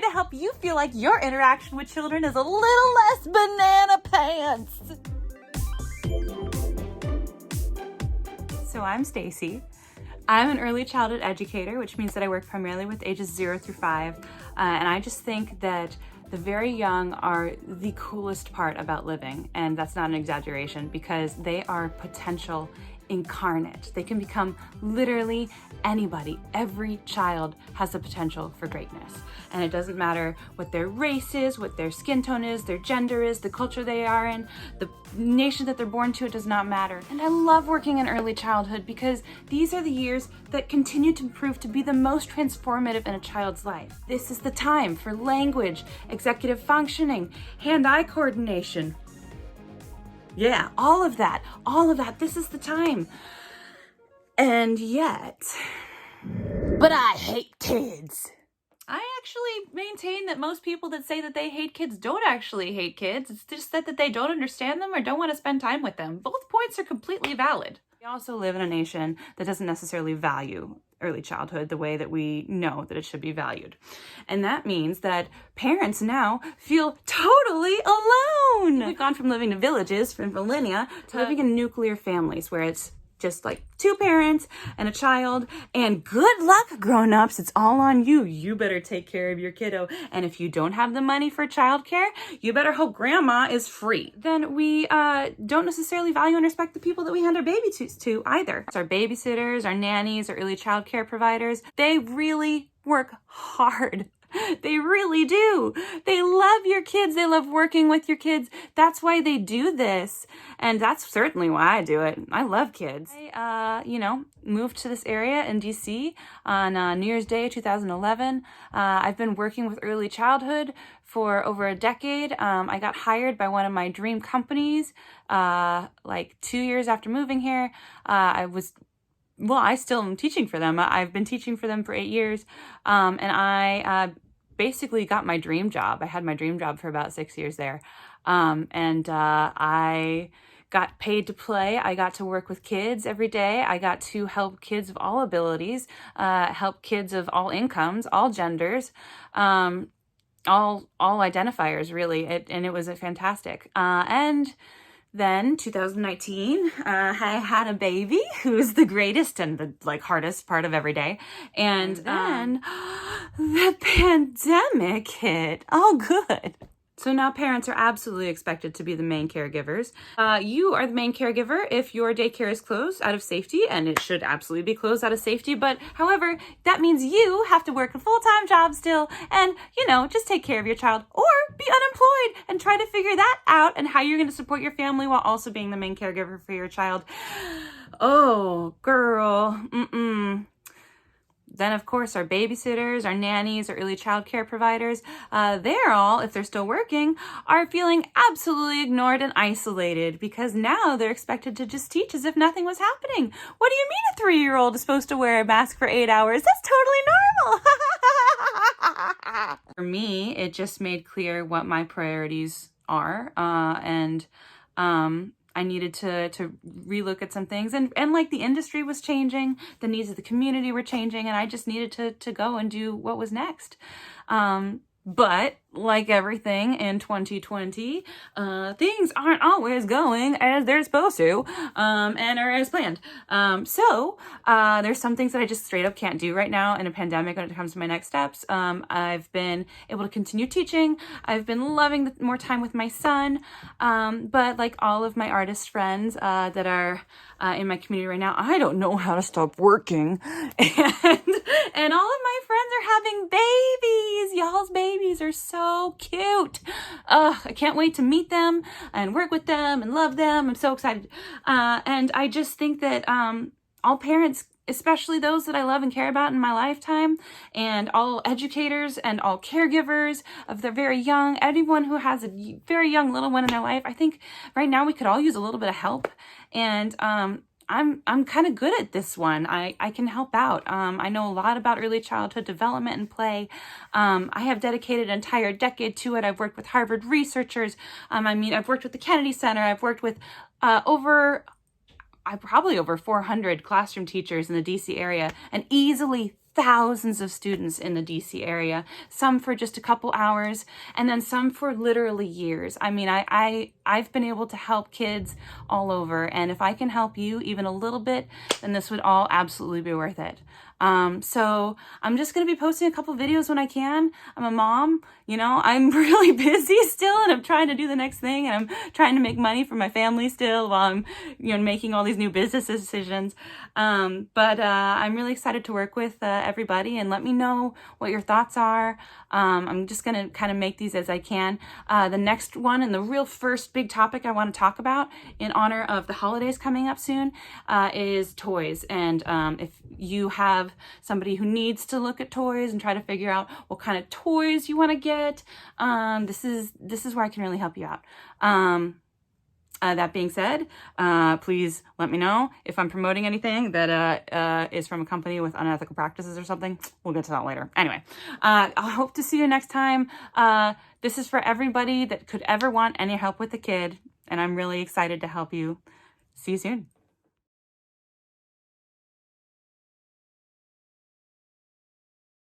to help you feel like your interaction with children is a little less banana pants. So I'm Stacy. I'm an early childhood educator, which means that I work primarily with ages 0 through 5. And I just think that the very young are the coolest part about living. And that's not an exaggeration, because they are potential incarnate. They can become literally anybody. Every child has the potential for greatness. And it doesn't matter what their race is, what their skin tone is, their gender is, the culture they are in, the nation that they're born to, it does not matter. And I love working in early childhood because these are the years that continue to prove to be the most transformative in a child's life. This is the time for language, executive functioning, hand-eye coordination. Yeah, all of that, this is the time. And yet, but I hate kids. I actually maintain that most people that say that they hate kids don't actually hate kids. It's just that they don't understand them or don't want to spend time with them. Both points are completely valid. We also live in a nation that doesn't necessarily value early childhood the way that we know that it should be valued. And that means that parents now feel totally alone. We've gone from living in villages for millennia to living in nuclear families where it's just like 2 parents and a child, and good luck grown-ups, it's all on you. You better take care of your kiddo. And if you don't have the money for childcare, you better hope grandma is free. Then we don't necessarily value and respect the people that we hand our babies to either. It's our babysitters, our nannies, our early childcare providers. They really work hard. They really do. They love your kids. They love working with your kids. That's why they do this. And that's certainly why I do it. I love kids. I, moved to this area in DC on New Year's Day, 2011. I've been working with early childhood for over a decade. I got hired by one of my dream companies like 2 years after moving here. I still am teaching for them. I've been teaching for them for 8 years. And I basically got my dream job. I had my dream job for about 6 years there. I got paid to play. I got to work with kids every day. I got to help kids of all abilities, help kids of all incomes, all genders, all identifiers, really. And it was fantastic. And then 2019, I had a baby who's the greatest and the hardest part of every day. And then the pandemic hit. Oh, good. So now parents are absolutely expected to be the main caregivers. You are the main caregiver if your daycare is closed out of safety, and it should absolutely be closed out of safety. But however, that means you have to work a full-time job still and, just take care of your child or be unemployed and try to figure that out and how you're going to support your family while also being the main caregiver for your child. Oh, girl. Then, of course, our babysitters, our nannies, our early child care providers, they're all, if they're still working, are feeling absolutely ignored and isolated because now they're expected to just teach as if nothing was happening. What do you mean a 3-year-old is supposed to wear a mask for 8 hours? That's totally normal. For me, it just made clear what my priorities are, and I needed to relook at some things, and the industry was changing, the needs of the community were changing, and I just needed to go and do what was next. But like everything in 2020, things aren't always going as they're supposed to, and are as planned. So there's some things that I just straight up can't do right now in a pandemic when it comes to my next steps. I've been able to continue teaching. I've been loving more time with my son. But like all of my artist friends that are in my community right now, I don't know how to stop working. And all of my friends are having babies. Y'all's babies are so cute. I can't wait to meet them and work with them and love them. I'm so excited. And I just think that all parents, especially those that I love and care about in my lifetime, and all educators and all caregivers of the very young, anyone who has a very young little one in their life, I think right now we could all use a little bit of help. And I'm kind of good at this one. I can help out. I know a lot about early childhood development and play. I have dedicated an entire decade to it. I've worked with Harvard researchers. I've worked with the Kennedy Center. I've worked with probably over 400 classroom teachers in the DC area, and easily thousands of students in the DC area, some for just a couple hours, and then some for literally years. I mean, I've been able to help kids all over, and if I can help you even a little bit, then this would all absolutely be worth it. So I'm just going to be posting a couple videos when I can. I'm a mom, you know, I'm really busy still, and I'm trying to do the next thing, and I'm trying to make money for my family still while I'm, you know, making all these new business decisions. But I'm really excited to work with everybody, and let me know what your thoughts are. I'm just going to kind of make these as I can. The next one, and the real first big topic I want to talk about in honor of the holidays coming up soon, is toys. And if you have somebody who needs to look at toys and try to figure out what kind of toys you want to get, this is where I can really help you out. That being said, please let me know if I'm promoting anything that is from a company with unethical practices or something. We'll get to that later. Anyway, I hope to see you next time. This is for everybody that could ever want any help with a kid, and I'm really excited to help you. See you soon.